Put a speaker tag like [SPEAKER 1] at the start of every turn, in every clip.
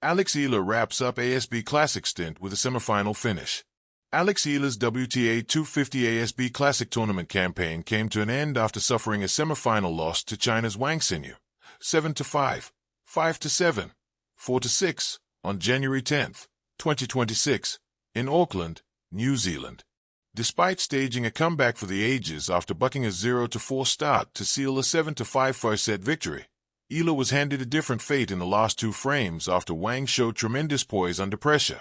[SPEAKER 1] Eala wraps up ASB Classic stint with a semifinal finish. Eala's WTA 250 ASB Classic tournament campaign came to an end after suffering a semifinal loss to China's Wang Xinyu, 7-5, 5-7, 4-6, on January 10, 2026, in Auckland, New Zealand. Despite staging a comeback for the ages after bucking a 0-4 start to seal a 7-5 first-set victory, Eala was handed a different fate in the last two frames after Wang showed tremendous poise under pressure,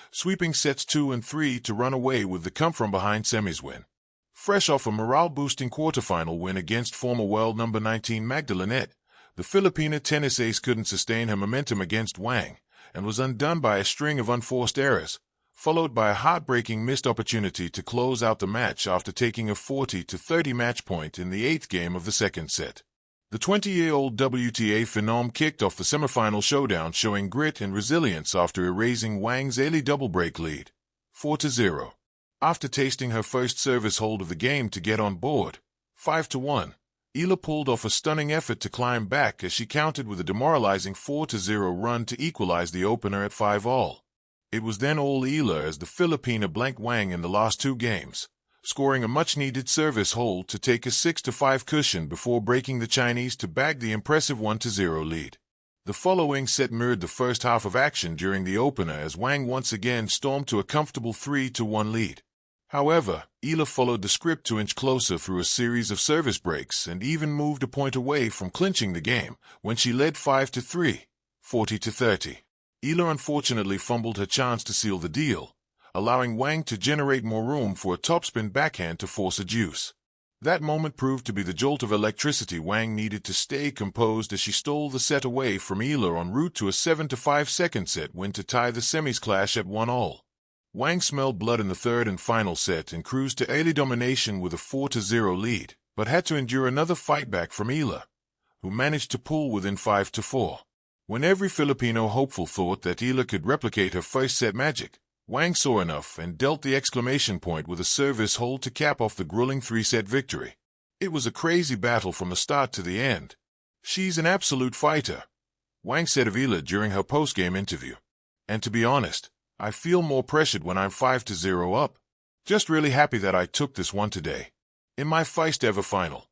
[SPEAKER 1] sweeping sets 2 and 3 to run away with the come-from-behind semis win. Fresh off a morale-boosting quarterfinal win against former world number 19 Magdalena, the Filipina tennis ace couldn't sustain her momentum against Wang and was undone by a string of unforced errors, followed by a heartbreaking missed opportunity to close out the match after taking a 40-30 match point in the 8th game of the second set. The 20-year-old WTA phenom kicked off the semifinal showdown showing grit and resilience after erasing Wang's early double-break lead, 4-0. After tasting her first service hold of the game to get on board, 5-1, Eala pulled off a stunning effort to climb back as she countered with a demoralizing 4-0 run to equalize the opener at 5-all. It was then all Eala as the Filipina blanked Wang in the last two games, scoring a much-needed service hold to take a 6-5 cushion before breaking the Chinese to bag the impressive 1-0 lead. The following set mirrored the first half of action during the opener as Wang once again stormed to a comfortable 3-1 lead. However, Eala followed the script to inch closer through a series of service breaks and even moved a point away from clinching the game when she led 5-3, 40-30. Eala unfortunately fumbled her chance to seal the deal, allowing Wang to generate more room for a topspin backhand to force a deuce. That moment proved to be the jolt of electricity Wang needed to stay composed as she stole the set away from Eala en route to a 7-5 second set win to tie the semis clash at 1-all. Wang smelled blood in the third and final set and cruised to early domination with a 4-0 lead, but had to endure another fight back from Eala, who managed to pull within 5-4. When every Filipino hopeful thought that Eala could replicate her first set magic, Wang saw enough and dealt the exclamation point with a service hold to cap off the grueling 3-set victory. It was a crazy battle from the start to the end. "She's an absolute fighter," Wang said of Eala during her post-game interview. "And to be honest, I feel more pressured when I'm 5-0 up. Just really happy that I took this one today. In my first ever final."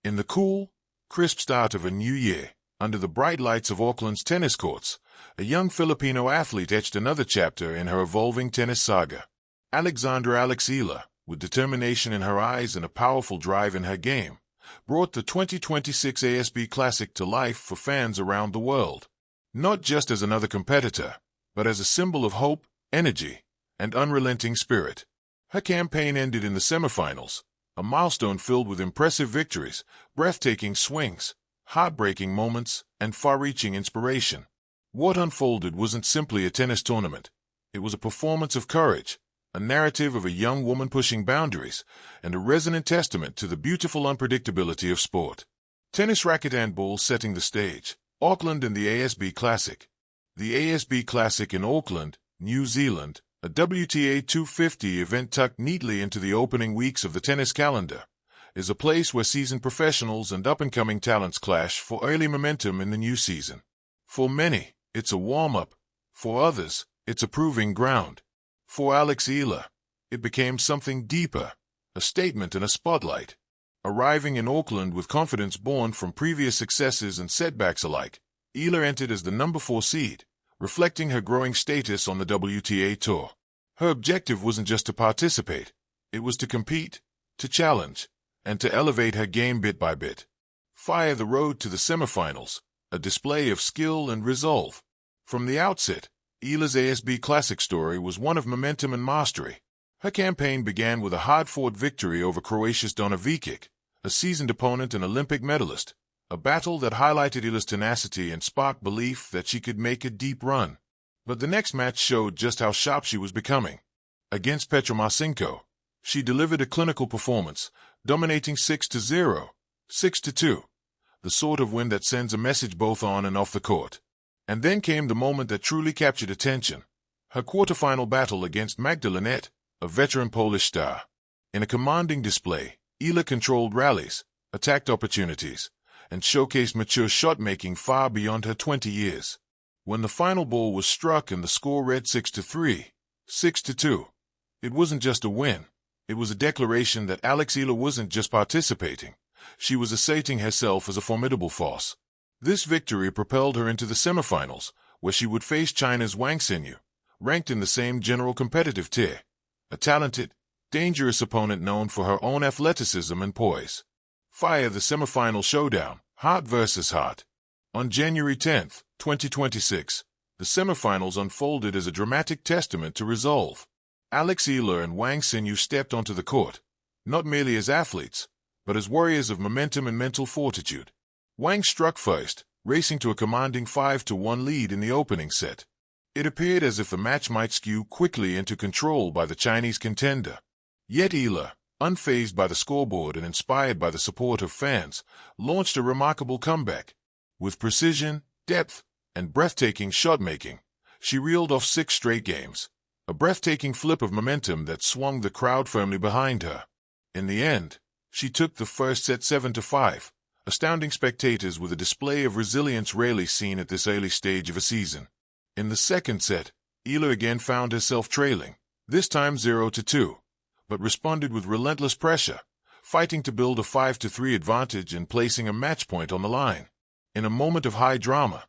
[SPEAKER 1] In the cool, crisp start of a new year, under the bright lights of Auckland's tennis courts, a young Filipino athlete etched another chapter in her evolving tennis saga. Eala, with determination in her eyes and a powerful drive in her game, brought the 2026 ASB Classic to life for fans around the world. Not just as another competitor, but as a symbol of hope, energy, and unrelenting spirit. Her campaign ended in the semifinals, a milestone filled with impressive victories, breathtaking swings, heartbreaking moments, and far-reaching inspiration. What unfolded wasn't simply a tennis tournament. It was a performance of courage, a narrative of a young woman pushing boundaries, and a resonant testament to the beautiful unpredictability of sport. Tennis racket and ball setting the stage, Auckland and the ASB Classic. The ASB Classic in Auckland, New Zealand, a WTA 250 event tucked neatly into the opening weeks of the tennis calendar, is a place where seasoned professionals and up-and-coming talents clash for early momentum in the new season. For many, it's a warm-up. For others, it's a proving ground. For Eala, it became something deeper, a statement and a spotlight. Arriving in Auckland with confidence born from previous successes and setbacks alike, Eala entered as the number 4 seed, reflecting her growing status on the WTA Tour. Her objective wasn't just to participate, it was to compete, to challenge, and to elevate her game bit by bit. Fire the road to the semifinals, a display of skill and resolve. From the outset, Eala's ASB Classic story was one of momentum and mastery. Her campaign began with a hard-fought victory over Croatia's Donna Vekic, a seasoned opponent and Olympic medalist, a battle that highlighted Eala's tenacity and sparked belief that she could make a deep run. But the next match showed just how sharp she was becoming. Against Petra Marcinko, she delivered a clinical performance, dominating 6-0, 6-2, the sort of win that sends a message both on and off the court. And then came the moment that truly captured attention, her quarterfinal battle against Magdalena, a veteran Polish star. In a commanding display, Eala controlled rallies, attacked opportunities, and showcased mature shot-making far beyond her 20 years. When the final ball was struck and the score read 6-3, 6-2, it wasn't just a win. It was a declaration that Alex Eala wasn't just participating. She was asserting herself as a formidable force. This victory propelled her into the semifinals, where she would face China's Wang Xinyu, ranked in the same general competitive tier, a talented, dangerous opponent known for her own athleticism and poise. The semifinal showdown, heart versus heart. On January 10, 2026, the semifinals unfolded as a dramatic testament to resolve. Alex Eala and Wang Xinyu stepped onto the court, not merely as athletes, but as warriors of momentum and mental fortitude. Wang struck first, racing to a commanding 5-1 lead in the opening set. It appeared as if the match might skew quickly into control by the Chinese contender. Yet Eala, unfazed by the scoreboard and inspired by the support of fans, launched a remarkable comeback. With precision, depth, and breathtaking shot-making, she reeled off 6 straight games, a breathtaking flip of momentum that swung the crowd firmly behind her. In the end, she took the first set 7-5, astounding spectators with a display of resilience rarely seen at this early stage of a season. In the second set, Eala again found herself trailing, this time 0-2, but responded with relentless pressure, fighting to build a 5-3 advantage and placing a match point on the line. In a moment of high drama,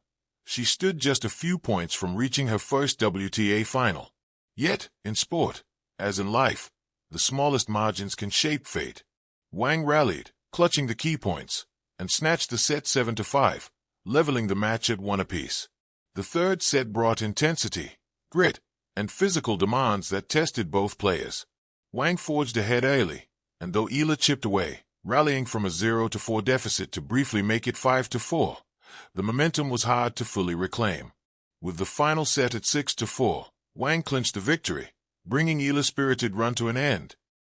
[SPEAKER 1] she stood just a few points from reaching her first WTA final. Yet, in sport, as in life, the smallest margins can shape fate. Wang rallied, clutching the key points, and snatched the set 7-5, leveling the match at 1 apiece. The third set brought intensity, grit, and physical demands that tested both players. Wang forged ahead early, and though Eala chipped away, rallying from a 0-4 deficit to briefly make it 5-4, the momentum was hard to fully reclaim. With the final set at 6-4, Wang clinched the victory, bringing Eala's spirited run to an end.